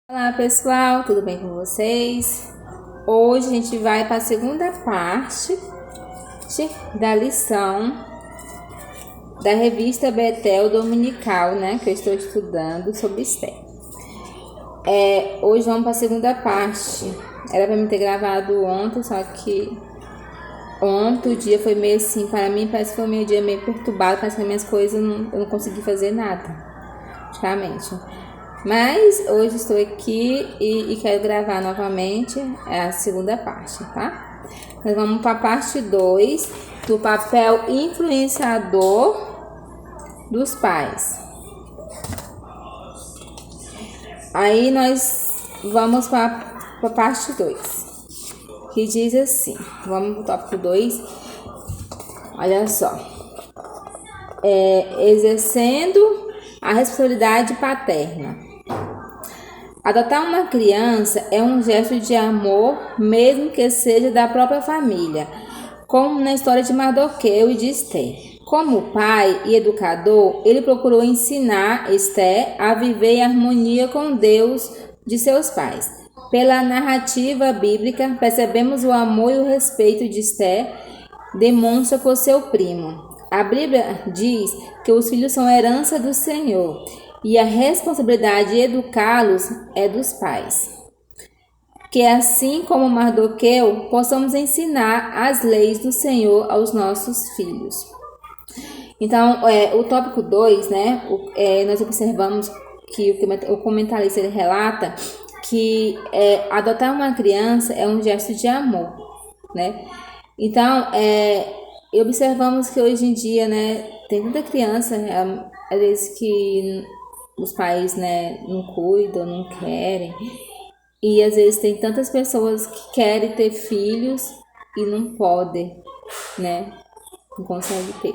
Olá pessoal, tudo bem com vocês? Hoje a gente vai para a segunda parte da lição da revista Betel Dominical, né? Que eu estou estudando sobre Esther. Hoje vamos para a segunda parte. Era para mim ter gravado ontem, só que ontem o dia foi meio assim, para mim parece que foi um dia meio perturbado, parece que as minhas coisas eu não consegui fazer nada, praticamente. Mas hoje estou aqui e quero gravar novamente a segunda parte, tá? Nós vamos para a parte 2 do papel influenciador dos pais. Aí nós vamos para a parte 2, que diz assim, vamos para o tópico 2, olha só. Exercendo a responsabilidade paterna. Adotar uma criança é um gesto de amor, mesmo que seja da própria família, como na história de Mardoqueu e de Esther. Como pai e educador, ele procurou ensinar Esther a viver em harmonia com Deus de seus pais. Pela narrativa bíblica, percebemos o amor e o respeito de Esther demonstra por seu primo. A Bíblia diz que os filhos são herança do Senhor e a responsabilidade de educá-los é dos pais. Que assim como Mardoqueu, possamos ensinar as leis do Senhor aos nossos filhos. Então, o tópico 2, né, nós observamos que o comentarista ele relata que adotar uma criança é um gesto de amor, né? Então, observamos que hoje em dia, né, tem tanta criança, às vezes que os pais, né, não cuidam, não querem. E às vezes tem tantas pessoas que querem ter filhos e não podem, né? Não conseguem ter.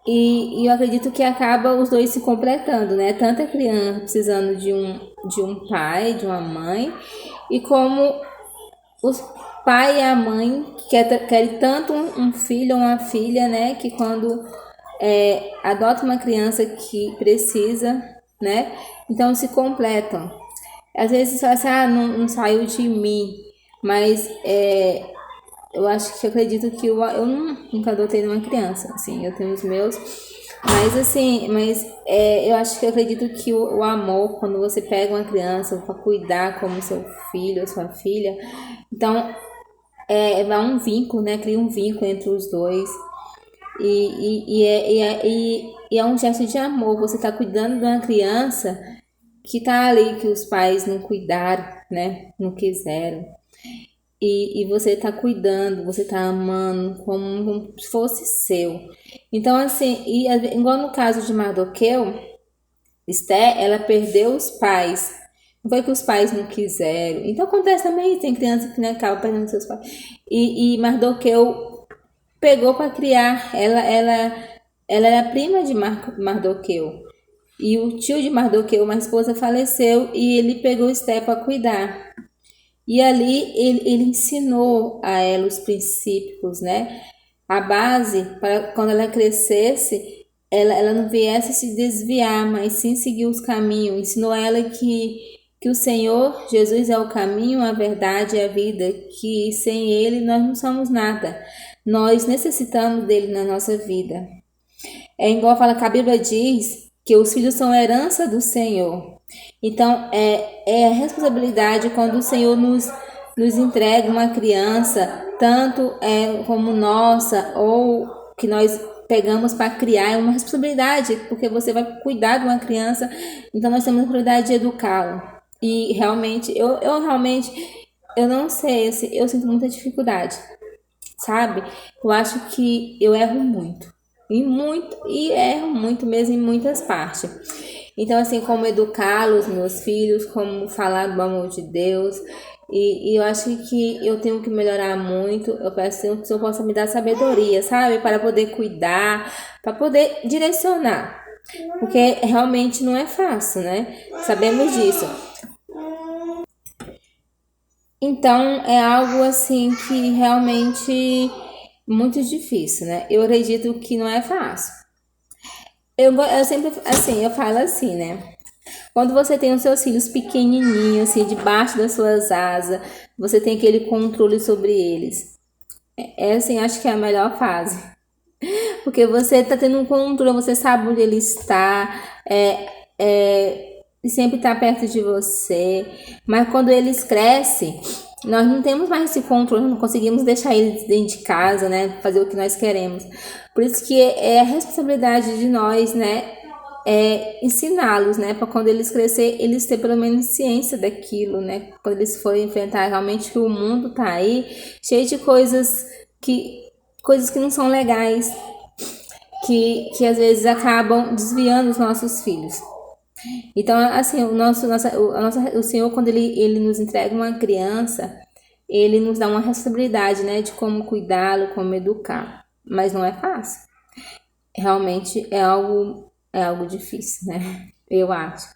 E eu acredito que acaba os dois se completando, né? Tanto a criança precisando de um pai, de uma mãe, e como os pai e a mãe querem tanto um filho ou uma filha, né? Que quando adota uma criança que precisa, né? Então se completam. Às vezes fala assim, não saiu de mim, mas eu acredito que eu nunca adotei uma criança, assim, eu tenho os meus, mas assim, eu acredito que o amor, quando você pega uma criança para cuidar como seu filho ou sua filha, então vai um vínculo, né? Cria um vínculo entre os dois. E é um gesto de amor. Você está cuidando de uma criança que está ali, que os pais não cuidaram, né? Não quiseram. E você está cuidando, você está amando como se fosse seu. Então, assim, igual no caso de Mardoqueu, Esther, ela perdeu os pais. Não foi que os pais não quiseram. Então acontece também, tem criança que, né, acaba perdendo seus pais. E Mardoqueu pegou para criar. Ela era prima de Mardoqueu. E o tio de Mardoqueu, uma esposa, faleceu e ele pegou Esther para cuidar. E ali ele ensinou a ela os princípios, né? A base para quando ela crescesse, ela não viesse se desviar, mas sim seguir os caminhos. Ensinou a ela que o Senhor Jesus é o caminho, a verdade e a vida, que sem Ele nós não somos nada. Nós necessitamos dele na nossa vida. É igual fala que a Bíblia diz que os filhos são herança do Senhor. Então, é a responsabilidade quando o Senhor nos entrega uma criança, tanto como nossa, ou que nós pegamos para criar, é uma responsabilidade, porque você vai cuidar de uma criança, então nós temos a responsabilidade de educá-la. E realmente, eu realmente, eu não sei, assim, eu sinto muita dificuldade, sabe? Eu acho que eu erro muito. E erro muito mesmo em muitas partes. Então, assim, como educar os meus filhos, como falar do amor de Deus. E eu acho que eu tenho que melhorar muito. Eu peço que o Senhor possa me dar sabedoria, sabe? Para poder cuidar, para poder direcionar. Porque realmente não é fácil, né? Sabemos disso. Então, é algo assim que realmente muito difícil, né? Eu acredito que não é fácil. Eu sempre, assim, eu falo assim, né? Quando você tem os seus filhos pequenininhos, assim, debaixo das suas asas, você tem aquele controle sobre eles. Assim, acho que é a melhor fase. Porque você tá tendo um controle, você sabe onde ele está, e sempre tá perto de você. Mas quando eles crescem, nós não temos mais esse controle, não conseguimos deixar eles dentro de casa, né? Fazer o que nós queremos. Por isso que é a responsabilidade de nós, né? Ensiná-los, né? Para quando eles crescer, eles terem pelo menos ciência daquilo, né? Quando eles forem enfrentar realmente que o mundo tá aí, cheio de coisas que não são legais, que às vezes acabam desviando os nossos filhos. Então, assim, o Senhor, quando ele nos entrega uma criança, ele nos dá uma responsabilidade, né, de como cuidá-lo, como educar. Mas não é fácil. Realmente é algo difícil, né? Eu acho.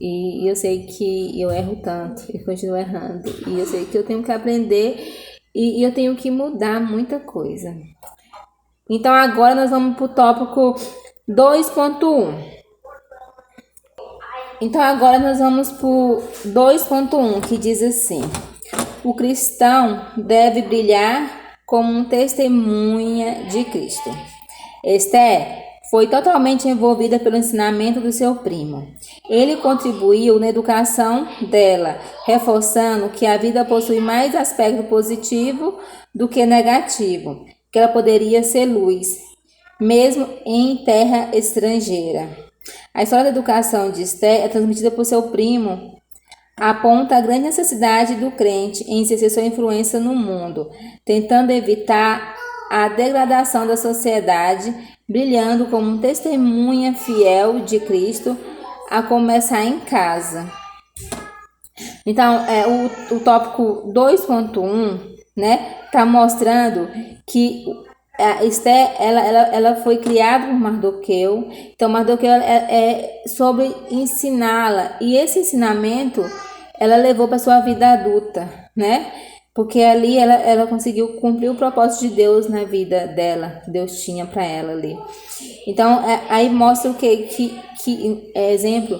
E eu sei que eu erro tanto e continuo errando. E eu sei que eu tenho que aprender e eu tenho que mudar muita coisa. Então agora nós vamos para o tópico 2.1. Então agora nós vamos para o 2.1, que diz assim: o cristão deve brilhar como um testemunha de Cristo. Esther foi totalmente envolvida pelo ensinamento do seu primo. Ele contribuiu na educação dela, reforçando que a vida possui mais aspecto positivo do que negativo, que ela poderia ser luz, mesmo em terra estrangeira. A história da educação de Esther é transmitida por seu primo, aponta a grande necessidade do crente em exercer sua influência no mundo, tentando evitar a degradação da sociedade, brilhando como testemunha fiel de Cristo, a começar em casa. Então, o tópico 2.1, né, tá mostrando que a Esther, ela foi criada por Mardoqueu. Então, Mardoqueu é sobre ensiná-la. E esse ensinamento, ela levou para sua vida adulta, né? Porque ali ela conseguiu cumprir o propósito de Deus na vida dela. Deus tinha para ela ali. Então, aí mostra o que exemplo,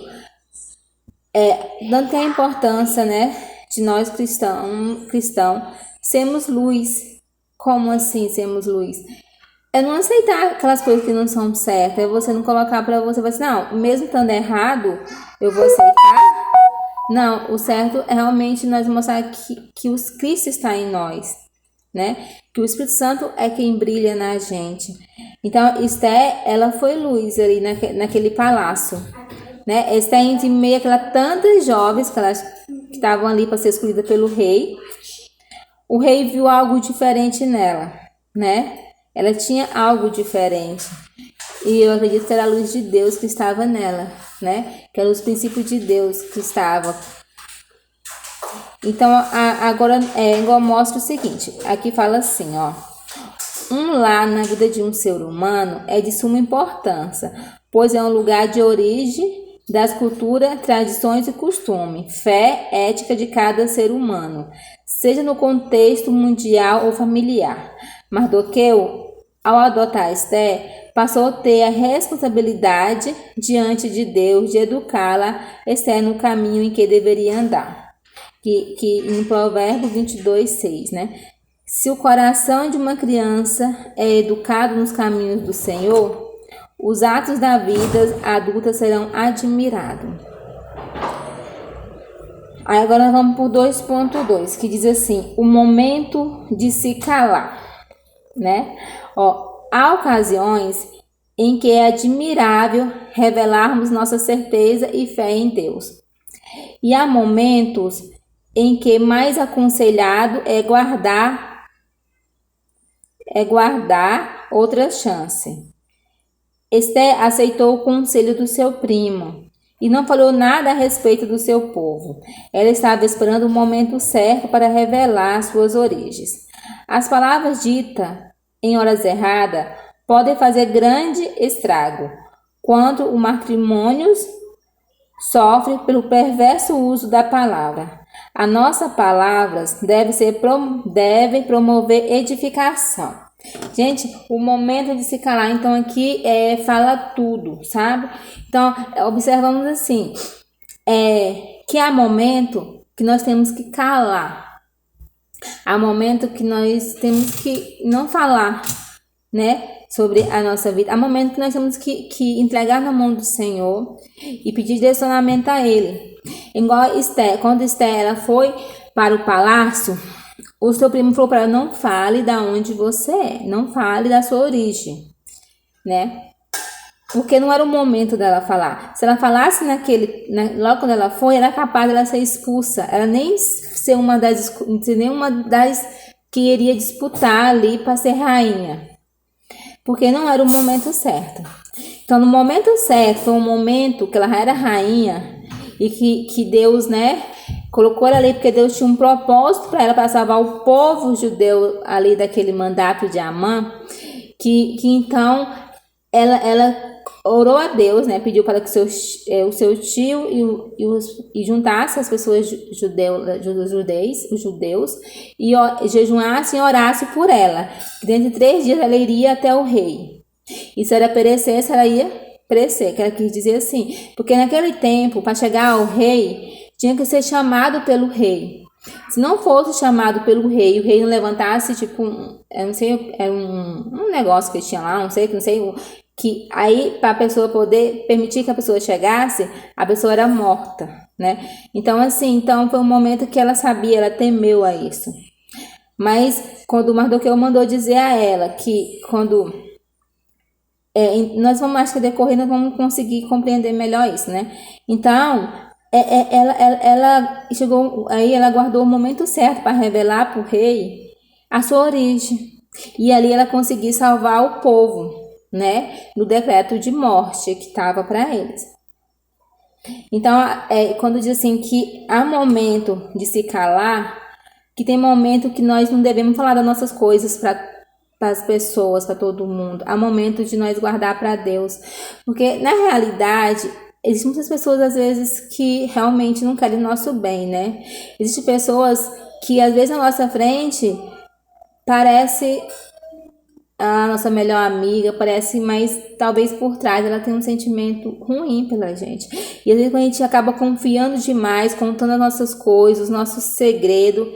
dando a importância, né, de nós cristãos sermos luz. Como assim sermos luz? É não aceitar aquelas coisas que não são certas. É você não colocar para você, assim, não, mesmo estando errado, eu vou aceitar. Não, o certo é realmente nós mostrar que o Cristo está em nós, né? Que o Espírito Santo é quem brilha na gente. Então, Esther, ela foi luz ali naquele palácio, né? Esther, em meio àquela tantas jovens que estavam ali para ser escolhida pelo rei, o rei viu algo diferente nela, né? Ela tinha algo diferente. E eu acredito que era a luz de Deus que estava nela, né? Que eram os princípios de Deus que estavam. Então, agora, igual mostra o seguinte. Aqui fala assim, ó. Um lar na vida de um ser humano é de suma importância, pois é um lugar de origem das culturas, tradições e costumes, fé, ética de cada ser humano, seja no contexto mundial ou familiar. Mardoqueu, ao adotar Esther, passou a ter a responsabilidade diante de Deus de educá-la, Esther, no caminho em que deveria andar. Que em Provérbios 22:6, né? Se o coração de uma criança é educado nos caminhos do Senhor, os atos da vida adulta serão admirados. Aí agora nós vamos para o 2.2, que diz assim: o momento de se calar, né? Há ocasiões em que é admirável revelarmos nossa certeza e fé em Deus. E há momentos em que mais aconselhado é guardar outra chance. Esther aceitou o conselho do seu primo e não falou nada a respeito do seu povo. Ela estava esperando o momento certo para revelar suas origens. As palavras ditas em horas erradas podem fazer grande estrago, quando o matrimônio sofre pelo perverso uso da palavra. A nossa palavra deve promover edificação. Gente, o momento de se calar, então aqui fala tudo, sabe? Então, observamos assim, que há momento que nós temos que calar. Há momento que nós temos que não falar, né, sobre a nossa vida. Há momento que nós temos que entregar na mão do Senhor e pedir direcionamento a Ele. Igual Esther, quando Esther ela foi para o palácio, o seu primo falou para ela: não fale da onde você é, não fale da sua origem, né? Porque não era o momento dela falar. Se ela falasse logo quando ela foi, era capaz dela ser expulsa. Ela nem ser nenhuma das que iria disputar ali para ser rainha. Porque não era o momento certo. Então, no momento certo, foi um momento que ela era rainha e que Deus, né, colocou ela ali porque Deus tinha um propósito para ela, para salvar o povo judeu ali daquele mandato de Amã, que então ela orou a Deus, né, pediu para que o seu tio e juntasse as pessoas os judeus e jejuasse e orasse por ela. Dentro de 3 dias ela iria até o rei. E se ela perecesse, ela ia perecer, que ela quis dizer assim, porque naquele tempo, para chegar ao rei, tinha que ser chamado pelo rei. Se não fosse chamado pelo rei, o rei não levantasse, tipo, eu não sei, era um negócio que tinha lá, não sei, que aí para a pessoa poder permitir que a pessoa chegasse, a pessoa era morta, né? Então, assim, foi um momento que ela sabia, ela temeu a isso. Mas quando o Mardoqueu mandou dizer a ela que quando nós vamos, acho que decorrer, nós vamos conseguir compreender melhor isso, né? Então, ela chegou, aí ela guardou o momento certo para revelar para o rei a sua origem. E ali ela conseguiu salvar o povo, né? No decreto de morte que estava para eles. Então, quando diz assim que há momento de se calar, que tem momento que nós não devemos falar das nossas coisas para as pessoas, para todo mundo. Há momento de nós guardar para Deus. Porque, na realidade, existem muitas pessoas, às vezes, que realmente não querem o nosso bem, né? Existem pessoas que, às vezes, na nossa frente, parece a nossa melhor amiga, parece, mas talvez por trás ela tem um sentimento ruim pela gente. E às vezes a gente acaba confiando demais, contando as nossas coisas, os nossos segredos.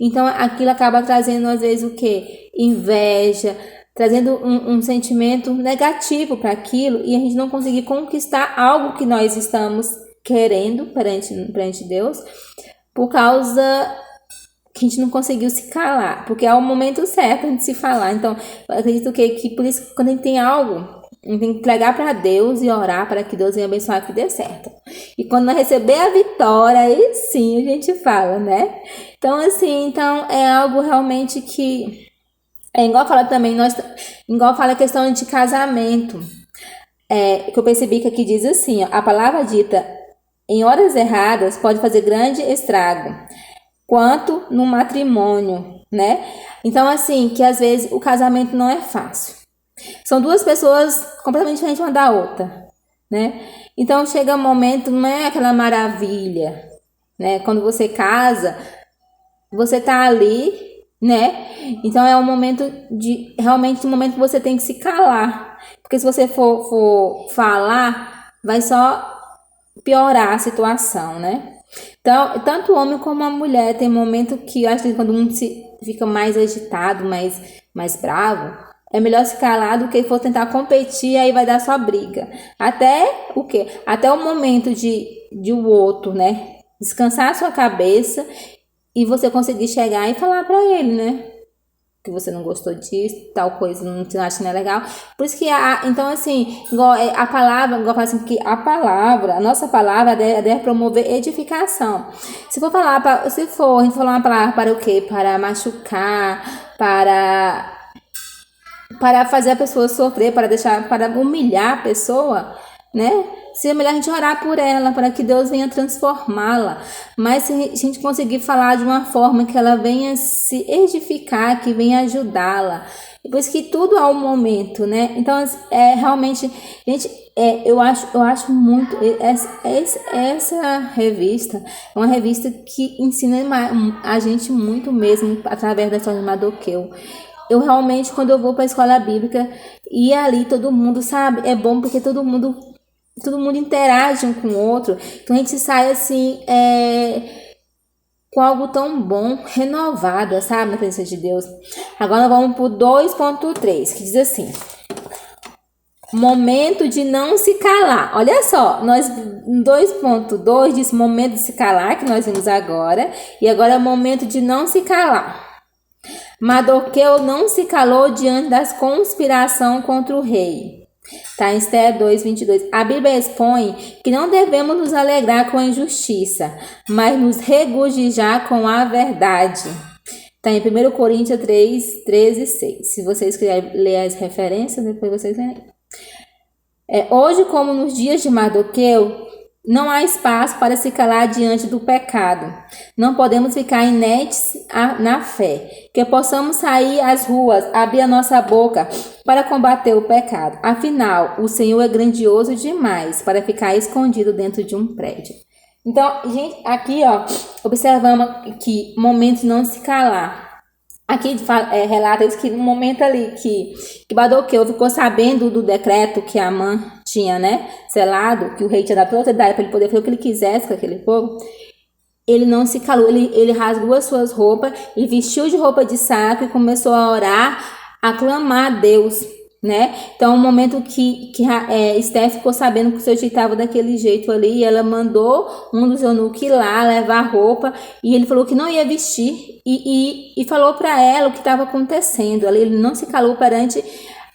Então aquilo acaba trazendo às vezes o quê? Inveja, trazendo um sentimento negativo para aquilo e a gente não conseguir conquistar algo que nós estamos querendo perante Deus por causa que a gente não conseguiu se calar, porque é o momento certo de se falar. Então, eu acredito que por isso, quando a gente tem algo, a gente tem que entregar para Deus e orar para que Deus venha abençoar que dê certo. E quando nós receber a vitória, aí sim a gente fala, né? Então, assim, é algo realmente que igual fala também, igual fala a questão de casamento, que eu percebi que aqui diz assim, ó, a palavra dita em horas erradas pode fazer grande estrago, quanto no matrimônio, né? Então, assim, que às vezes o casamento não é fácil. São 2 pessoas completamente diferentes uma da outra, né? Então, chega um momento, não é aquela maravilha, né? Quando você casa, você tá ali, né? Então, é um momento realmente um momento que você tem que se calar. Porque se você for falar, vai só piorar a situação, né? Então, tanto o homem como a mulher tem momento que eu acho que quando um fica mais agitado, mais bravo, é melhor se calar do que for tentar competir, aí vai dar só briga. Até o quê? Até o momento de o outro, né? Descansar a sua cabeça e você conseguir chegar e falar pra ele, né? Que você não gostou disso, tal coisa, não acha que não é legal. Por isso que, então assim, igual a palavra, igual fala assim, que a nossa palavra deve promover edificação. Se a gente for falar uma palavra para o quê? Para machucar, para fazer a pessoa sofrer, para humilhar a pessoa, né? Seria melhor a gente orar por ela, para que Deus venha transformá-la. Mas se a gente conseguir falar de uma forma que ela venha se edificar, que venha ajudá-la. Por isso que tudo há um momento, né? Então, realmente, gente, eu acho muito... Essa revista é uma revista que ensina a gente muito mesmo, através da história de Mardoqueu. Eu realmente, quando eu vou para a escola bíblica, e ali todo mundo, sabe? É bom porque todo mundo todo mundo interage um com o outro. Então a gente sai assim, com algo tão bom, renovada, sabe, na presença de Deus. Agora nós vamos pro 2.3, que diz assim: momento de não se calar. Olha só, nós 2.2 diz momento de se calar, que nós vimos agora, e agora é o momento de não se calar. Mardoqueu não se calou diante das conspirações contra o rei. Tá em Esther 2:22. A Bíblia expõe que não devemos nos alegrar com a injustiça, mas nos regozijar com a verdade. Tá em 1 Coríntios 3:13-6. Se vocês quiserem ler as referências, depois vocês leem. Hoje, como nos dias de Mardoqueu, não há espaço para se calar diante do pecado. Não podemos ficar inertes na fé. Que possamos sair às ruas, abrir a nossa boca para combater o pecado. Afinal, o Senhor é grandioso demais para ficar escondido dentro de um prédio. Então, gente, aqui, observamos que momentos de não se calar. Aqui relata isso, que no momento ali que Mardoqueu ficou sabendo do decreto que Amã tinha, né, selado, que o rei tinha dado toda a autoridade para ele poder fazer o que ele quisesse com aquele povo, ele não se calou, ele rasgou as suas roupas e vestiu de roupa de saco e começou a orar, a clamar a Deus, né? Então, o momento que Esther ficou sabendo que o seu jeito estava daquele jeito ali, e ela mandou um dos eunucos ir lá levar a roupa, e ele falou que não ia vestir, e falou para ela o que estava acontecendo. Ele não se calou perante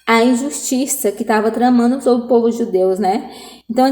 a injustiça que estava tramando sobre o povo judeu, né? Então,